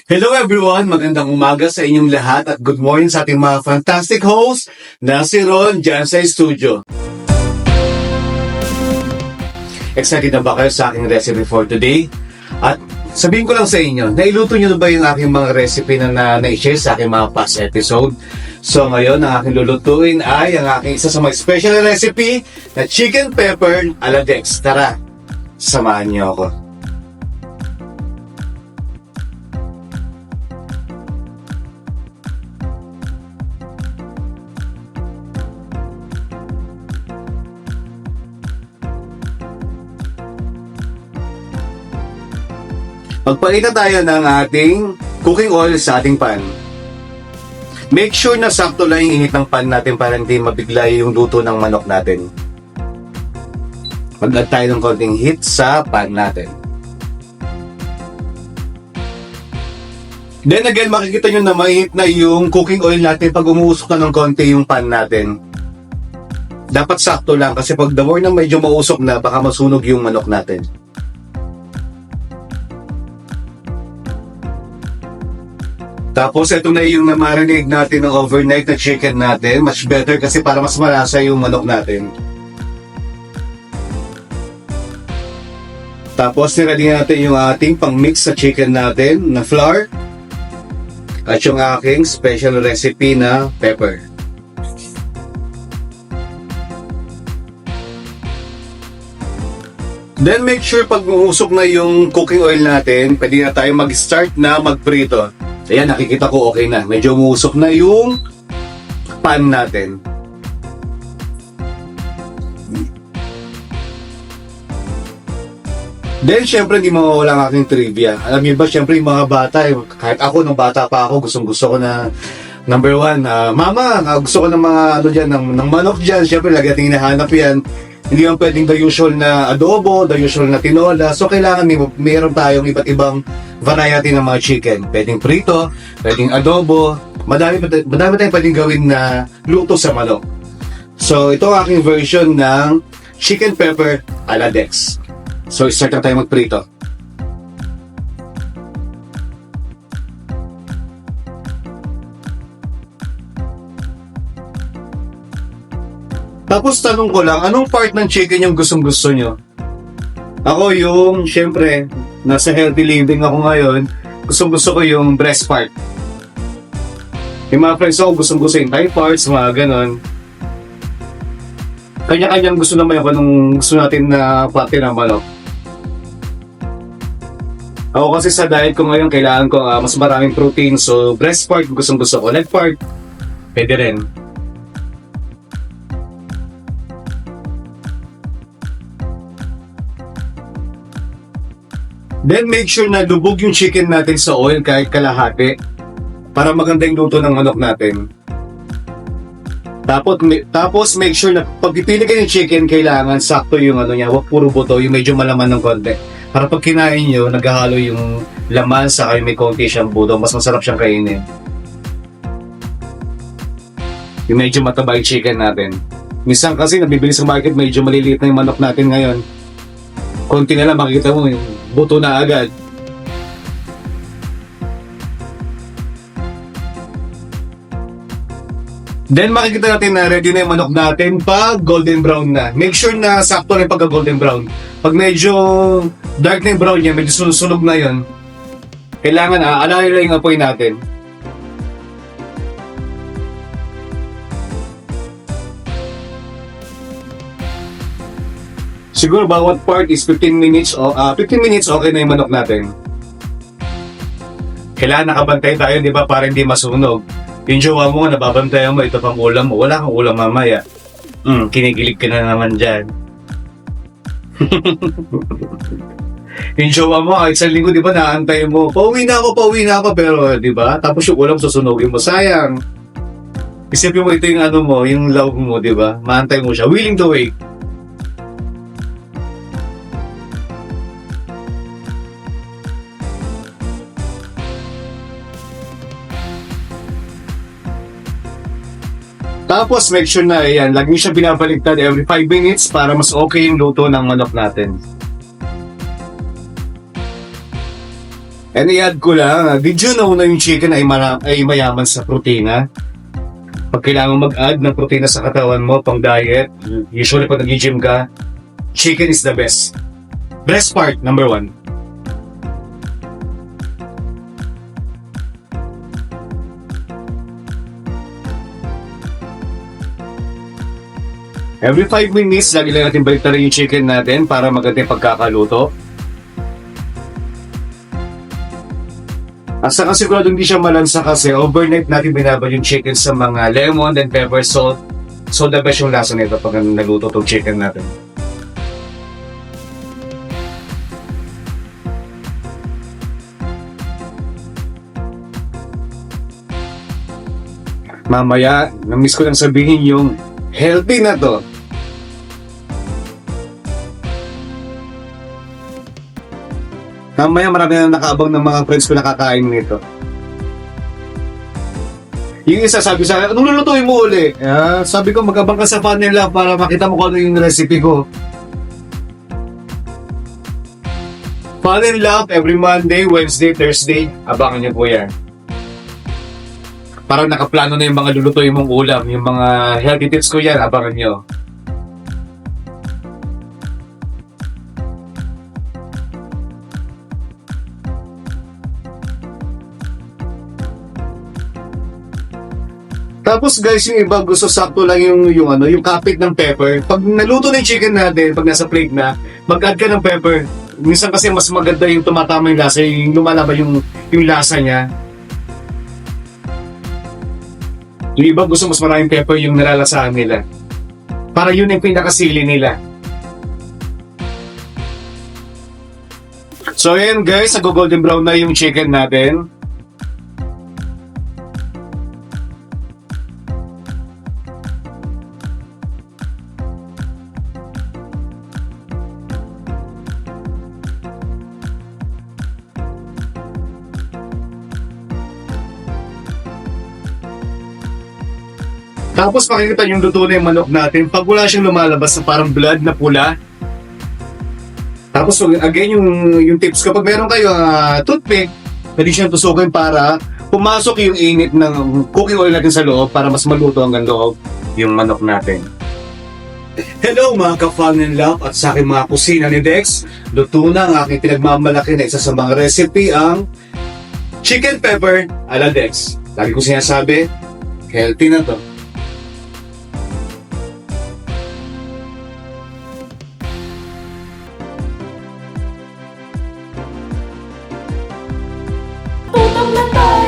Hello everyone! Magandang umaga sa inyong lahat at good morning sa ating mga fantastic host na si Ron dyan sa studio. Excited na ba kayo sa aking recipe for today? At sabihin ko lang sa inyo, nailuto nyo na ba yung aking mga recipe na na-share sa aking mga past episode? So ngayon, ang aking lulutuin ay ang aking isa sa mga special recipe na chicken pepper ala Dex. Tara, samahan niyo ako. Magpakita tayo ng ating cooking oil sa ating pan. Make sure na sakto lang yung init ng pan natin para hindi mabigla yung luto ng manok natin. Mag-add tayo ng konting heat sa pan natin. Then again, makikita nyo na mainit na yung cooking oil natin pag umuusok na ng konti yung pan natin. Dapat sakto lang kasi pag the more na medyo mausok na, baka masunog yung manok natin. Tapos ito na yung na-marinate natin ng overnight na chicken natin. Much better kasi para mas malasa yung manok natin. Tapos niready natin yung ating pang-mix sa chicken natin na flour. At yung aking special recipe na pepper. Then make sure pag uusok na yung cooking oil natin, pwede na tayo mag-start na magprito. Ayan, nakikita ko okay na. Medyo umusok na yung pan natin. Then, syempre, hindi mawawala ang aking trivia. Alam niyo ba, syempre, yung mga bata, kahit ako, nung bata pa ako, gusto ko na, number one, mama, gusto ko ng mga, ng manok dyan. Syempre, lagi natin hinahanap yan. Hindi yung pwedeng the usual na adobo, the usual na tinola. So, kailangan mayroon tayong iba't ibang variety ng mga chicken. Pwedeng prito, pwedeng adobo. Madami tayong pwedeng gawin na luto sa manok. So, ito ang aking version ng chicken pepper ala Dex. So, start na tayo magprito. Tapos tanong ko lang, anong part ng chicken yung gustong-gusto nyo? Ako yung, syempre, nasa healthy living ako ngayon, gustong-gusto ko yung breast part. Yung mga friends ako gustong-gusto yung thigh parts, mga ganon. Kanya-kanyang gusto naman ako nung gusto natin na pati ng manok. Ako kasi sa diet ko ngayon, kailangan ko mas maraming protein, so breast part gustong-gusto ko. Leg part, pwede rin. Then make sure na lubog yung chicken natin sa oil kahit kalahati para maganda yung luto ng manok natin. Tapos make sure na pag ipili kayo ng chicken, kailangan sakto yung niya, huwag puro buto, yung medyo malaman ng konti. Para pag kinain nyo, naghahalo yung laman sa kayo may konti siyang buto, mas masarap siyang kainin. Yung medyo mataba yung chicken natin. Minsan kasi nabibili sa market, medyo maliliit na yung manok natin ngayon. Konti na lang, makikita mo yung buto na agad. Then makikita natin na ready na yung manok natin pag golden brown na. Make sure na sakto na yung pagka golden brown. Pag medyo dark na yung brown niya, medyo sunog na yun, kailangan alahin lang yung apoy natin. Siguro bawat part is 15 minutes okay na yung manok natin. Kailangan nakabantay tayo, di ba, para hindi masunog. Yung jowa mo, nababantayan mo, ito pang ulam mo. Wala kang ulam mamaya. Kinikilig ka na naman dyan. Yung jowa mo, kahit sa linggo, di ba, naantay mo, pauwi na ako, pero, di ba, tapos yung ulam susunogin mo, sayang. Isipin mo, ito yung yung love mo, di ba, maantay mo siya, willing to wait. Tapos make sure na lagi siya binabaliktad every 5 minutes para mas okay yung luto ng manok natin. And i-add ko lang, did you know na yung chicken ay mayaman sa protina? Pag kailangan mag-add ng protina sa katawan mo, pang diet, usually pag nag-gym ka, chicken is the best. Best part, number 1. Every 5 minutes, lagi lang natin baliktarin yung chicken natin para maganda yung pagkakaluto. At saka sigurado hindi siya malansa kasi overnight natin binabad yung chicken sa mga lemon and pepper salt. So the best yung lasa nito pag naluto itong chicken natin. Mamaya, namiss ko lang sabihin yung healthy na to. Mamaya marami na nakaabang ng mga friends ko nakakain nito. Yung isa sabi sa akin, anong lulutuin mo uli? Sabi ko mag-abang ka sa Funnel Lab para makita mo kung ano yung recipe ko. Funnel Lab every Monday, Wednesday, Thursday. Abangan niyo po yan. Parang nakaplano na yung mga lulutuin mong ulam. Yung mga healthy tips ko yan, abangan niyo. Tapos guys, yung iba gusto sakto lang yung kapit ng pepper. Pag naluto na yung chicken natin, pag nasa plate na, mag-add ka ng pepper. Minsan kasi mas maganda yung tumatama yung lasa, yung lumalaban yung lasa niya. Yung iba gusto mas maraming pepper yung nalalasahan nila. Para yun yung pinakasili nila. So ayan guys, nag-golden brown na yung chicken natin. Tapos makikita yung luto na yung manok natin. Pag wala siyang lumalabas na parang blood na pula. Tapos again yung tips, kapag meron kayo toothpick, pwede siyang tusukin para pumasok yung init ng cooking oil natin sa loob para mas maluto hanggang loob yung manok natin. Hello mga ka-Funnel Lab at sa aking mga kusina ni Dex. Luto na ang aking pinagmamalaki na isa sa mga recipe ang chicken pepper ala Dex. Lagi ko sinasabi, healthy na to. Tutong na tayo.